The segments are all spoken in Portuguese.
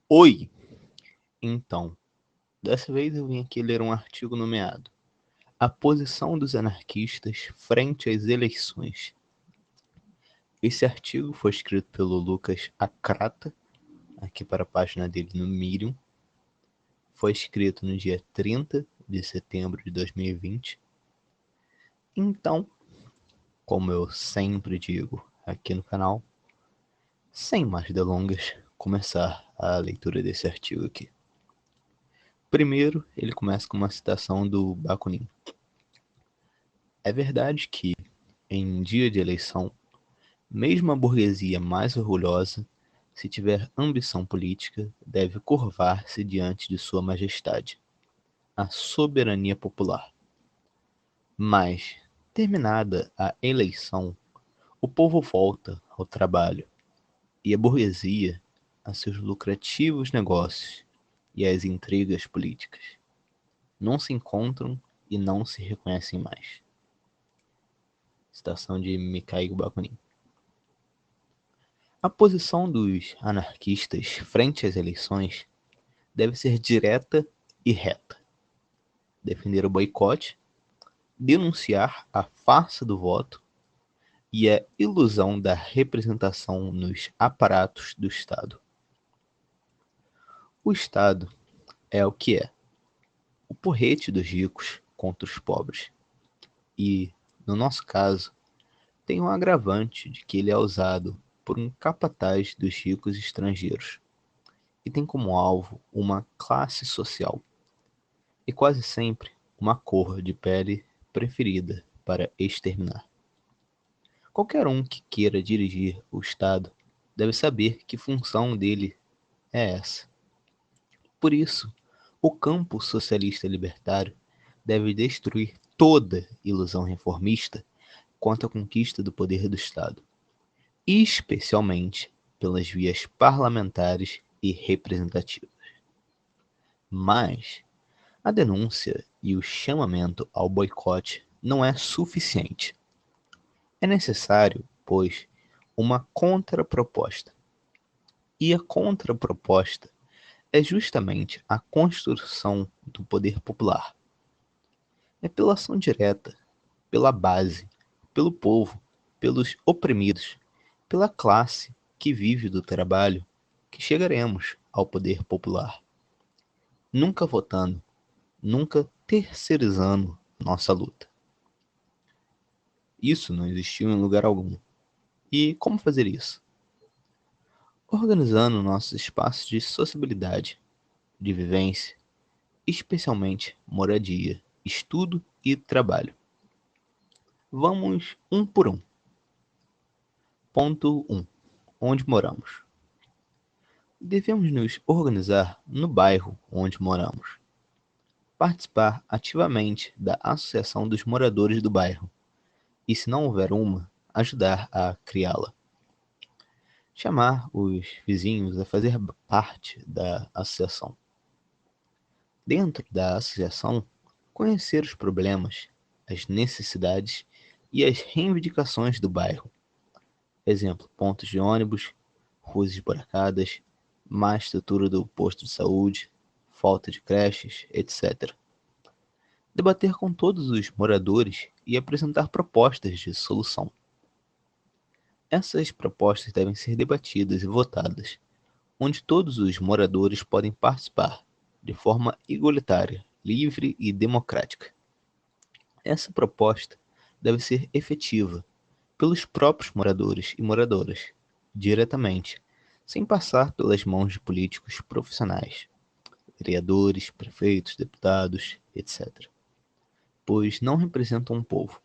Oi! Então, dessa vez eu vim aqui ler um artigo nomeado A Posição dos Anarquistas Frente às Eleições. Esse artigo foi escrito pelo Lucas Acrata, aqui para a página dele no Medium. Foi escrito no dia 30 de setembro de 2020. Então, como eu sempre digo aqui no canal, sem mais delongas, começar a leitura desse artigo aqui. Primeiro, ele começa com uma citação do Bakunin. É verdade que, em dia de eleição, mesmo a burguesia mais orgulhosa, se tiver ambição política, deve curvar-se diante de sua majestade, a soberania popular. Mas, terminada a eleição, o povo volta ao trabalho e a burguesia a seus lucrativos negócios e às intrigas políticas. Não se encontram e não se reconhecem mais. Citação de Mikhail Bakunin. A posição dos anarquistas frente às eleições deve ser direta e reta. Defender o boicote, denunciar a farsa do voto e a ilusão da representação nos aparatos do Estado. O Estado é o que é, o porrete dos ricos contra os pobres. E, no nosso caso, tem um agravante de que ele é usado por um capataz dos ricos estrangeiros e tem como alvo uma classe social e quase sempre uma cor de pele preferida para exterminar. Qualquer um que queira dirigir o Estado deve saber que função dele é essa. Por isso, o campo socialista libertário deve destruir toda ilusão reformista quanto à conquista do poder do Estado, especialmente pelas vias parlamentares e representativas. Mas a denúncia e o chamamento ao boicote não é suficiente. É necessário, pois, uma contraproposta. E a contraproposta é justamente a construção do poder popular. É pela ação direta, pela base, pelo povo, pelos oprimidos, pela classe que vive do trabalho, que chegaremos ao poder popular. Nunca votando, nunca terceirizando nossa luta. Isso não existiu em lugar algum. E como fazer isso? Organizando nossos espaços de sociabilidade, de vivência, especialmente moradia, estudo e trabalho. Vamos um por um. Ponto 1. Onde moramos? Devemos nos organizar no bairro onde moramos. Participar ativamente da associação dos moradores do bairro. E se não houver uma, ajudar a criá-la. Chamar os vizinhos a fazer parte da associação. Dentro da associação, conhecer os problemas, as necessidades e as reivindicações do bairro. Exemplo, pontos de ônibus, ruas esburacadas, má estrutura do posto de saúde, falta de creches, etc. Debater com todos os moradores e apresentar propostas de solução. Essas propostas devem ser debatidas e votadas, onde todos os moradores podem participar, de forma igualitária, livre e democrática. Essa proposta deve ser efetiva pelos próprios moradores e moradoras, diretamente, sem passar pelas mãos de políticos profissionais, vereadores, prefeitos, deputados, etc., pois não representam o povo.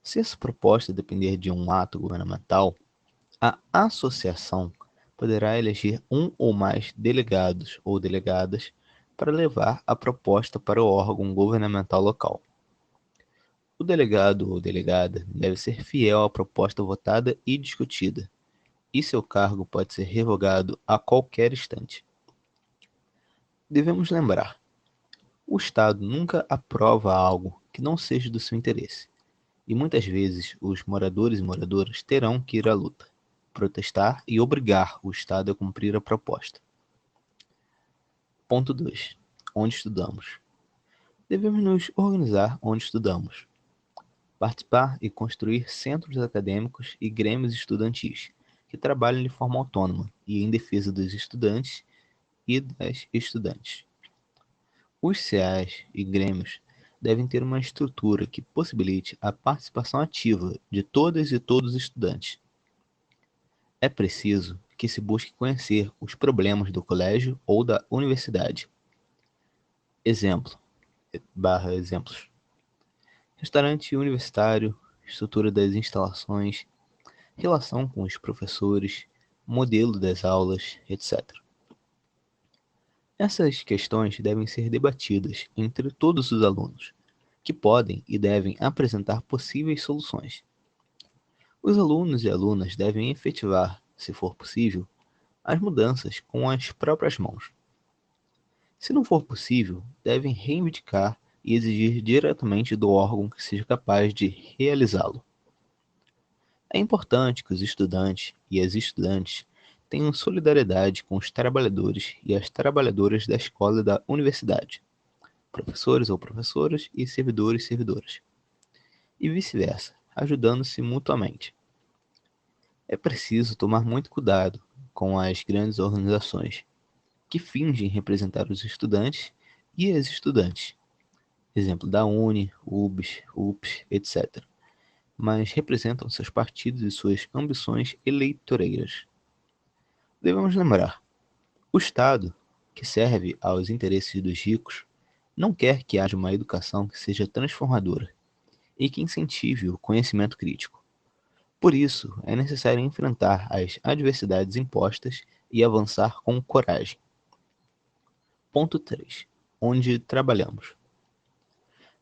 Se essa proposta depender de um ato governamental, a associação poderá eleger um ou mais delegados ou delegadas para levar a proposta para o órgão governamental local. O delegado ou delegada deve ser fiel à proposta votada e discutida, e seu cargo pode ser revogado a qualquer instante. Devemos lembrar: o Estado nunca aprova algo que não seja do seu interesse, e muitas vezes os moradores e moradoras terão que ir à luta, protestar e obrigar o Estado a cumprir a proposta. Ponto 2. Onde estudamos? Devemos nos organizar onde estudamos. Participar e construir centros acadêmicos e grêmios estudantis, que trabalhem de forma autônoma e em defesa dos estudantes e das estudantes. Os CAs e grêmios devem ter uma estrutura que possibilite a participação ativa de todas e todos os estudantes. É preciso que se busque conhecer os problemas do colégio ou da universidade. Exemplos. Restaurante universitário, estrutura das instalações, relação com os professores, modelo das aulas, etc. Essas questões devem ser debatidas entre todos os alunos, que podem e devem apresentar possíveis soluções. Os alunos e alunas devem efetivar, se for possível, as mudanças com as próprias mãos. Se não for possível, devem reivindicar e exigir diretamente do órgão que seja capaz de realizá-lo. É importante que os estudantes e as estudantes tenham solidariedade com os trabalhadores e as trabalhadoras da escola e da universidade, professores ou professoras e servidores e servidoras, e vice-versa, ajudando-se mutuamente. É preciso tomar muito cuidado com as grandes organizações que fingem representar os estudantes e as estudantes, exemplo da UNE, UBS, UPS, etc., mas representam seus partidos e suas ambições eleitoreiras. Devemos lembrar, o Estado, que serve aos interesses dos ricos, não quer que haja uma educação que seja transformadora e que incentive o conhecimento crítico. Por isso, é necessário enfrentar as adversidades impostas e avançar com coragem. Ponto 3. Onde trabalhamos?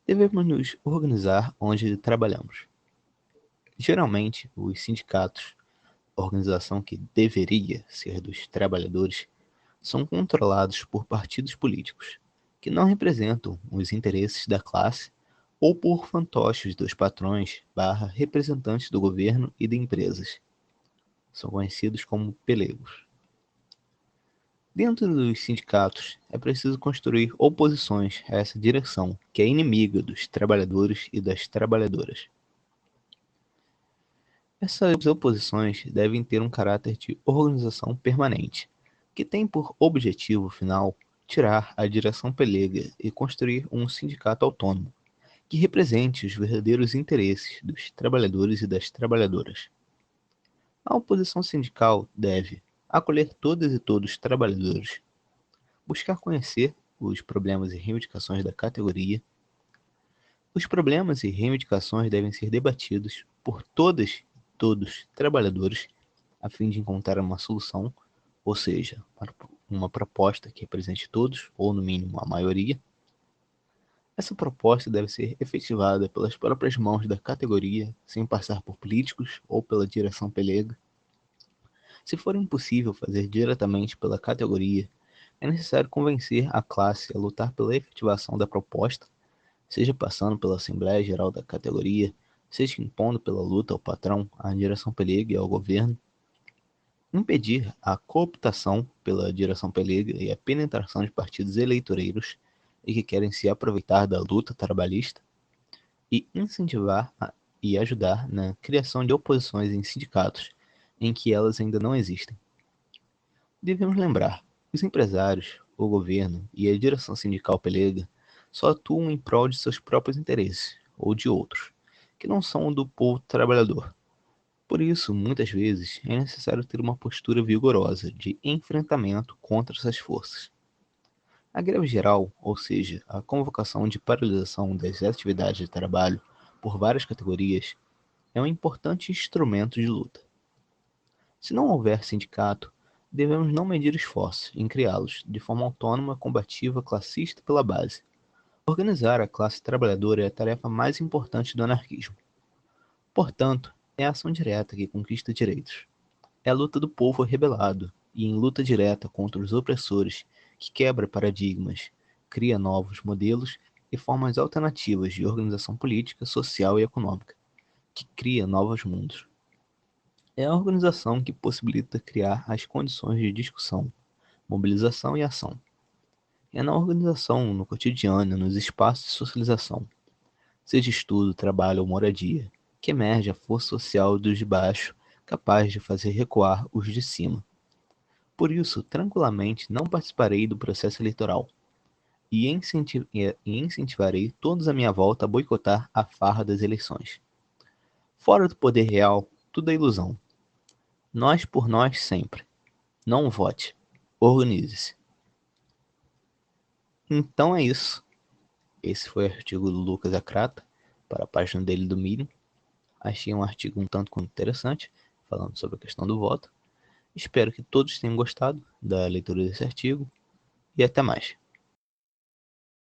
Devemos nos organizar onde trabalhamos. Geralmente, os sindicatos, organização que deveria ser dos trabalhadores, são controlados por partidos políticos, que não representam os interesses da classe ou por fantoches dos patrões representantes do governo e de empresas. São conhecidos como pelegos. Dentro dos sindicatos, é preciso construir oposições a essa direção, que é inimiga dos trabalhadores e das trabalhadoras. Essas oposições devem ter um caráter de organização permanente, que tem por objetivo final tirar a direção pelega e construir um sindicato autônomo, que represente os verdadeiros interesses dos trabalhadores e das trabalhadoras. A oposição sindical deve acolher todas e todos os trabalhadores, buscar conhecer os problemas e reivindicações da categoria. Os problemas e reivindicações devem ser debatidos por todas e todos trabalhadores a fim de encontrar uma solução, ou seja, uma proposta que represente todos, ou no mínimo a maioria. Essa proposta deve ser efetivada pelas próprias mãos da categoria, sem passar por políticos ou pela direção pelega. Se for impossível fazer diretamente pela categoria, é necessário convencer a classe a lutar pela efetivação da proposta, seja passando pela Assembleia Geral da categoria, seja impondo pela luta ao patrão, à direção pelega e ao governo. Impedir a cooptação pela direção pelega e a penetração de partidos eleitoreiros e que querem se aproveitar da luta trabalhista, e incentivar e ajudar na criação de oposições em sindicatos em que elas ainda não existem. Devemos lembrar, os empresários, o governo e a direção sindical pelega só atuam em prol de seus próprios interesses, ou de outros, que não são o do povo trabalhador. Por isso, muitas vezes, é necessário ter uma postura vigorosa de enfrentamento contra essas forças. A greve geral, ou seja, a convocação de paralisação das atividades de trabalho por várias categorias, é um importante instrumento de luta. Se não houver sindicato, devemos não medir esforços em criá-los de forma autônoma, combativa, classista pela base. Organizar a classe trabalhadora é a tarefa mais importante do anarquismo. Portanto, é a ação direta que conquista direitos. É a luta do povo rebelado, e em luta direta contra os opressores, que quebra paradigmas, cria novos modelos e formas alternativas de organização política, social e econômica, que cria novos mundos. É a organização que possibilita criar as condições de discussão, mobilização e ação. é na organização, no cotidiano, nos espaços de socialização, seja estudo, trabalho ou moradia, que emerge a força social dos de baixo, capaz de fazer recuar os de cima. Por isso, tranquilamente, não participarei do processo eleitoral e incentivarei todos à minha volta a boicotar a farra das eleições. Fora do poder real, tudo é ilusão. Nós por nós sempre. Não vote. Organize-se. Então é isso. Esse foi o artigo do Lucas Acrata para a página dele do Medium. Achei um artigo um tanto quanto interessante, falando sobre a questão do voto. Espero que todos tenham gostado da leitura desse artigo e até mais.